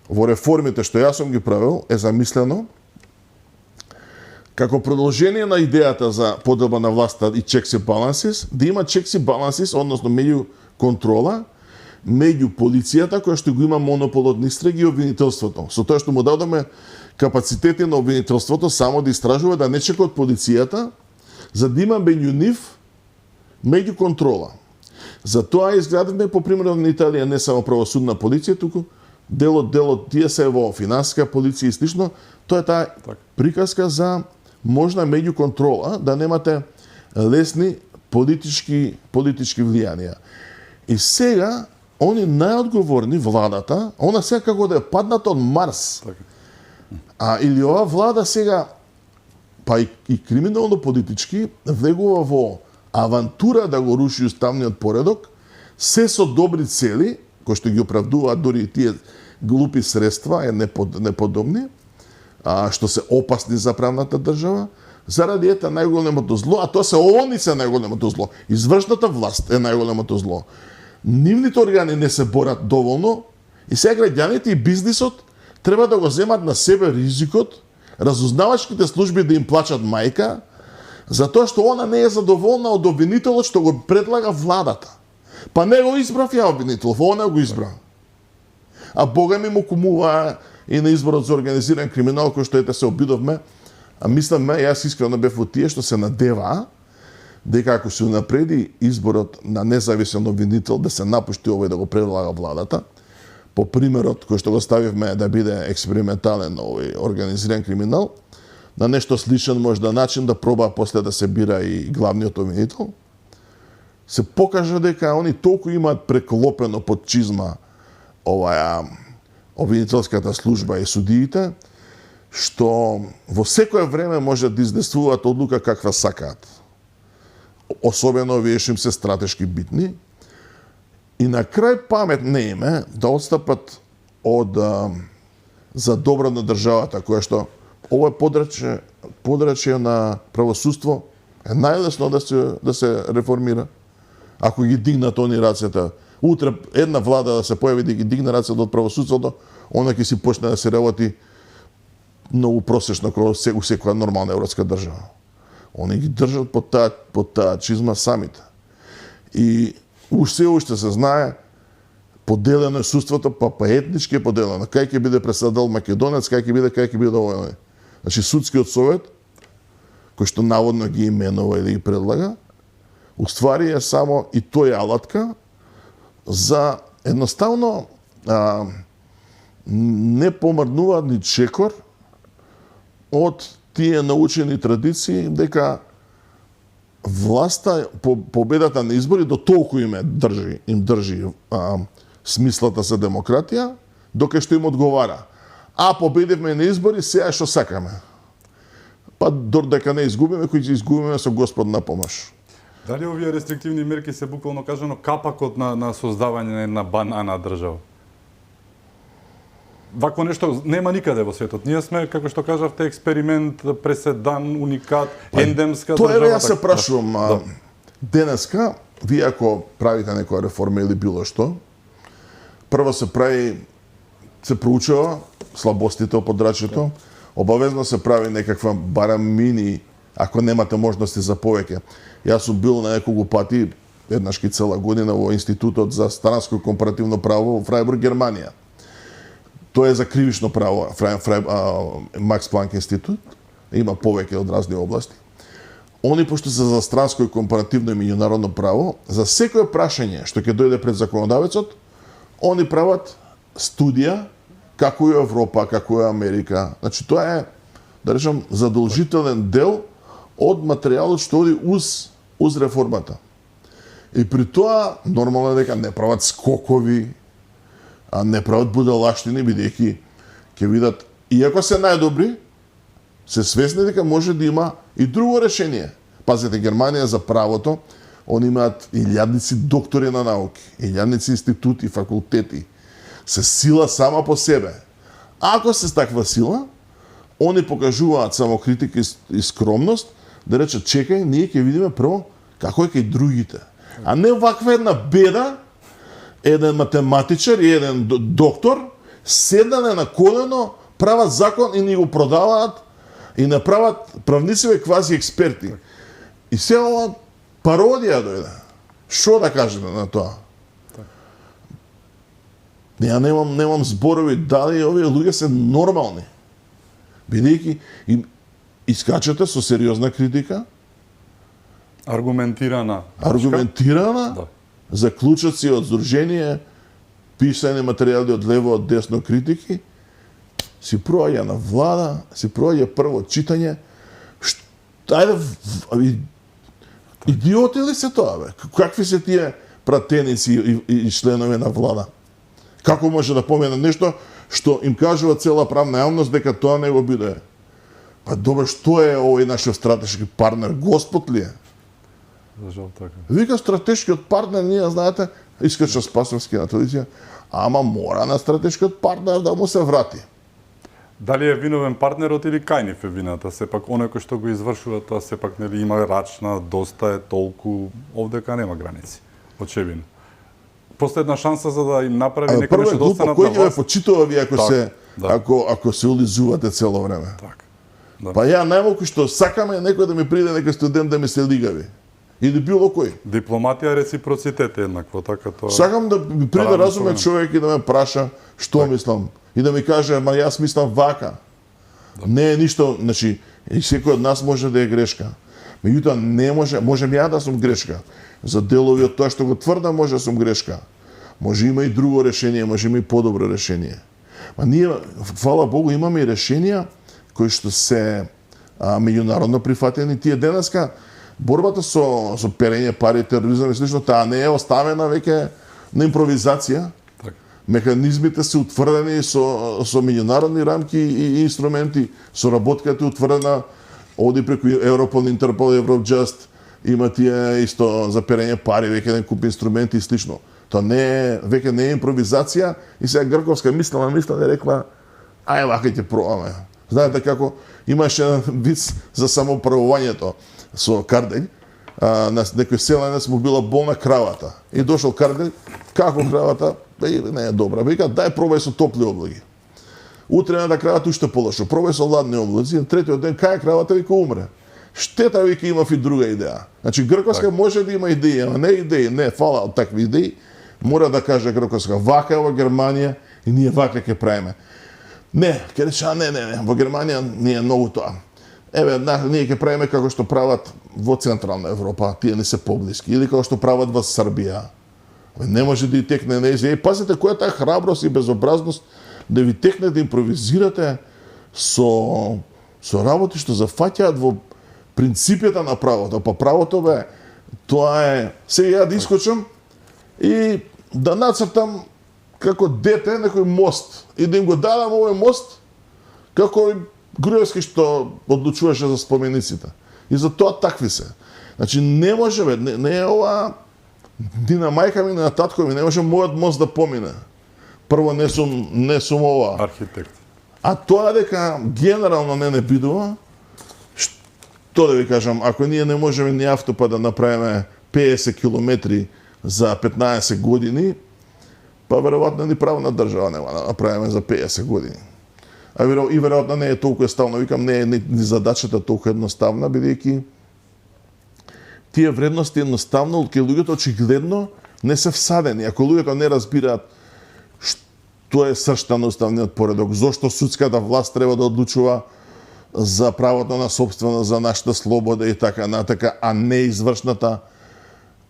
Во реформите што јас сум ги правил е замислено како продолжение на идејата за поделба на власта и checks and balances, да има checks and balances, односно меѓу контрола, меѓу полицијата која што го има монопол од истраги и обвинителството. Со тоа што му дадоме капацитети на обвинителството само да истражува, да не чека од полицијата, за да има меѓу нив меѓу контрола. Затоа изградивме по примерот на Италија не само правосудна полиција, туку делот тие се во финансиска полиција и слично. Тоа е таа приказка за можна меѓу контрола, да немате лесни политички влијанија. И сега они најодговорни владата, она сега како да е падната од Марс. Или ова влада сега па и криминално политички влегува во авантура да го руши уставниот поредок, се со добри цели, кои што ги оправдуваат дури и тие глупи средства, неподобни, што се опасни за правната држава, заради најголемото зло, а тоа се они се најголемото зло. Извршната власт е најголемото зло. Нивните органи не се борат доволно и сега граѓаните и бизнисот треба да го земат на себе ризикот, разузнавачките служби да им плачат мајка, затоа што она не е задоволна од обвинителот што го предлага владата. Па не го избрав ја обвинителов, она го избра. А Бога ми му кумува и на изборот за организиран криминал, кој што се обидовме, мисламе, јас искрено бев во тие што се надева дека ако се напреди изборот на независен обвинител да се напушти овој да го предлага владата, по примерот кој што го ставивме да биде експериментален овој организиран криминал, на нешто сличен можда начин да проба после да се бира и главниот обвинител, се покажа дека они толку имаат преклопено под чизма оваа обвинителската служба и судиите, што во секое време може да изнесуваат одлука каква сакаат. Особено овие што им се стратешки битни. И на крај памет не име да отстапат од за добро на државата, која што ова подрачје на правосудство е најлесно да се реформира. Ако ги дигнат они рацете, утре една влада да се појави да ги дигне рацете од правосудството, она ќе си почне да се работи многу просечно како секоја нормална европска држава. Они ги држат под таа чизма самите. И уште се знае, поделено е судството, па етнички е поделено. Кај ќе биде председател македонец, кај ќе биде овој. Значи судскиот совет, кој што наводно ги именува или ги предлага, уствари е само и тој алатка за едноставно не помрднуваат ни чекор од тие научени традиции дека власта, победата на избори до толку им држи смислата за демократија, докато што им одговара. А победивме на избори, сега што сакаме. Па додека не изгубиме, кои ќе изгубиме со Господ на помош. Дали овие рестриктивни мерки се буквално кажано капакот на создавање на една банана држава? Вакво нешто нема никаде во светот. Ние сме, како што кажавте, експеримент, преседан, уникат, ендемска држава. Тоа ја се прашувам. Денеска, вие ако правите некоја реформа или било што, прво се проучува слабостите од подрачјето, обавезно се прави некаква барем мини, ако немате можности за повеќе. Јас сум бил на неколку пати, еднашки цела година во Институтот за странско компаративно право во Фрајбург, Германија. Тоа е за кривично право, Макс Планк институт, има повеќе од разни области. Они, пошто се за странско и компаративно и меѓународно право, за секое прашање што ќе дојде пред законодавецот, они прават студија како е Европа, како е Америка. Значи, тоа е, да речам, задолжителен дел од материјалот што оди уз реформата. И при тоа, нормално е дека не прават скокови, а не прават будалаштини, бидејќи ќе видат, иако се најдобри, се свесни дека може да има и друго решение. Пазете, Германија за правото, они имаат илјадници доктори на науки, илјадници институти, факултети. Се сила сама по себе. Ако се таква сила, они покажуваат самокритика и скромност, да речат, чекај, ние ќе видиме прво како е кај другите. А не ваква една беда, еден математичар и еден доктор, седнале на колено, прават закон и ни го продаваат и направат правнициве квази експерти. И се ова пародија дојде. Што да кажете на тоа? Ја немам зборови дали овие луѓе се нормални. Бидејќи искачате со сериозна критика, аргументирана, да. Заклучоци од здружение, писани материјали од лево, од десно критики, си проаѓа на влада, си проаѓа прво читање. Идиоти ли се тоа, бе? Какви се тие пратеници и членови на влада? Како може да помена нешто што им кажува цела правна јавност дека тоа не го биде? Па добро, што е овој нашиот стратешки партнер? Господ ли е? За жал така. Вика стратешкиот партнер, ние знаете, искача Спасовски на телевизија, ама мора на стратешкиот партнер да му се врати. Дали е виновен партнерот или кај е вината? Сепак оној кој што го извршува тоа сепак нели има рачна, доста е толку, овдека нема граници. Очевидно. Последна шанса за да им направи некој што достанат на власт. Кој ќе ве почитува ви ако се улизувате цело време? Так. Да. Па ја најмалку што сакаме некој да ми приде некој студент да ми се лигави. Или било кој. Дипломатија, реципроцитет еднакво, така тоа. Сакам да ми приде разумен човек и да ме праша што мислам и да ми каже, ма јас мислам вака. Да. Не е ништо, значи, и секој од нас може да е грешка. Меѓутоа не можем ја да сум грешка. За делови од тоа што го тврдам може да сум грешка. Може има и друго решение, може има и подобро решение. Ма ние, фала Богу, имаме и решенија кои што се меѓународно прифатени. Тие денеска борбата со перење пари, тероризам и слично, таа не е оставена веќе на импровизација. Так. Механизмите се утврдени со меѓународни рамки и инструменти. Соработката е утврдена оди преку Европол, Интерпол, Евроджаст, има тие исто за перење пари, веќе еден куп инструменти и слично. Тоа веќе не е импровизација и сега Грковска мисла да рекла ај вака ќе пробаме. Знаете како имаше еден виц за самоуправувањето со Карделј. На некој селенец му била болна кравата. И дошол Карделј, како кравата? Не е добра. Вика, дај пробај со топли облаки. Утре на кравата уште полошо. Пробај со ладни облаци. На третиот ден кај кравата вика умре. Штета вика имав и друга идеја. Значи Грковска може да има идеи, ама не идеи, не фала од такви идеи. Мора да каже Грковска, вака е во Германија и ние вака ќе правиме. Не, ќе рече, не, во Германија не е многу тоа. Еве, ние ќе правиме како што прават во Централна Европа, тие не се поблиски, или како што прават во Србија. Не може да и текне нејзе. Пазите која е таа храброст и безобразност да ви текне да импровизирате со работи што зафаќаат во принципите на правото. Па правото тоа е сега да искочам и да нацртам како дете некој мост и да им го дадам овој мост како Груевски што одлучуваше за спомениците. И за тоа такви се. Значи не може не е ова ни на мајка ми, ни на татко ми, не може мојот мост да помине. Прво не сум ова архитект. А тоа дека генерално не бидува, што да ви кажам, ако ние не можеме ни автопат да направиме 50 километри за 15 години, па веројатно ни правна држава нема да направиме за 50 години. И веројатно не е толку естално, викам, не е ни задачата толку едноставна, бидејќи тие вредности едноставно кај луѓето очигледно не се всадени. Ако луѓето не разбираат што е сршта на уставниот поредок, зошто судската власт треба да одлучува за правото на собственост, за нашата слобода и така натака, а не извршната,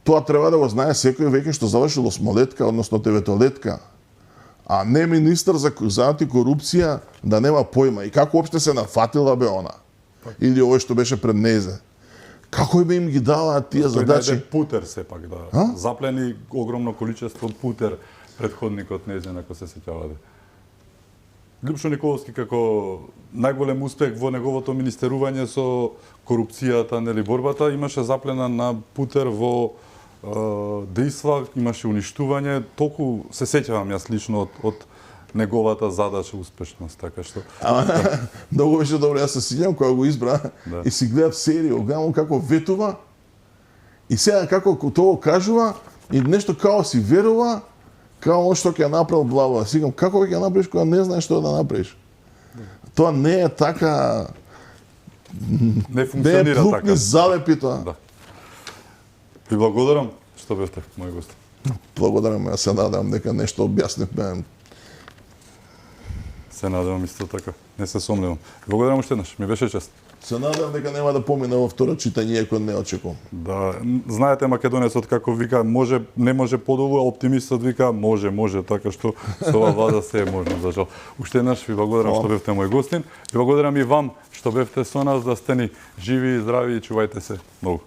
тоа треба да го знае секој веќе што завршил осмолетка, односно деветолетка, а не министар за антикорупција да нема појма. И како опште се нафатила она? Или овој што беше пред незе? Како им ги даваат тие задачи? Тој путер сепак, да. Заплени огромно количество путер предходникот нејзин, ако се сеќавате. Лјупшо Николовски како најголем успех во неговото министерување со корупцијата, нели борбата, имаше заплена на путер во дејства, имаше уништување, толку се сеќавам јас лично од неговата задача успешност, така што. Многу беше добро, јас се сеќавам кога го избра и си гледав серија, гледам како ветува и сега како тоа кажува и нешто као си верува, као што ќе направил блава. Сигам како ќе направиш кога не знаеш што да направиш. Тоа не е така. Не функционира така. Не залепи тоа. Да. Ви благодарам што бевте мој гост. Благодарам, јас се надевам дека нешто објаснивме. Се надевам исто така. Не се сомневам. Благодарам уште еднаш. Ми беше чест. Се надевам дека нема да помине во второ читање, ако не очекувам. Да, знаете македонецот како вика, не може подолу, а оптимистот вика може, така што со ова влада се е можно, за жал. Уште еднаш ви благодарам што бевте мој гостин. Ви благодарам и вам што бевте со нас, да сте ни живи и здрави и чувајте се многу.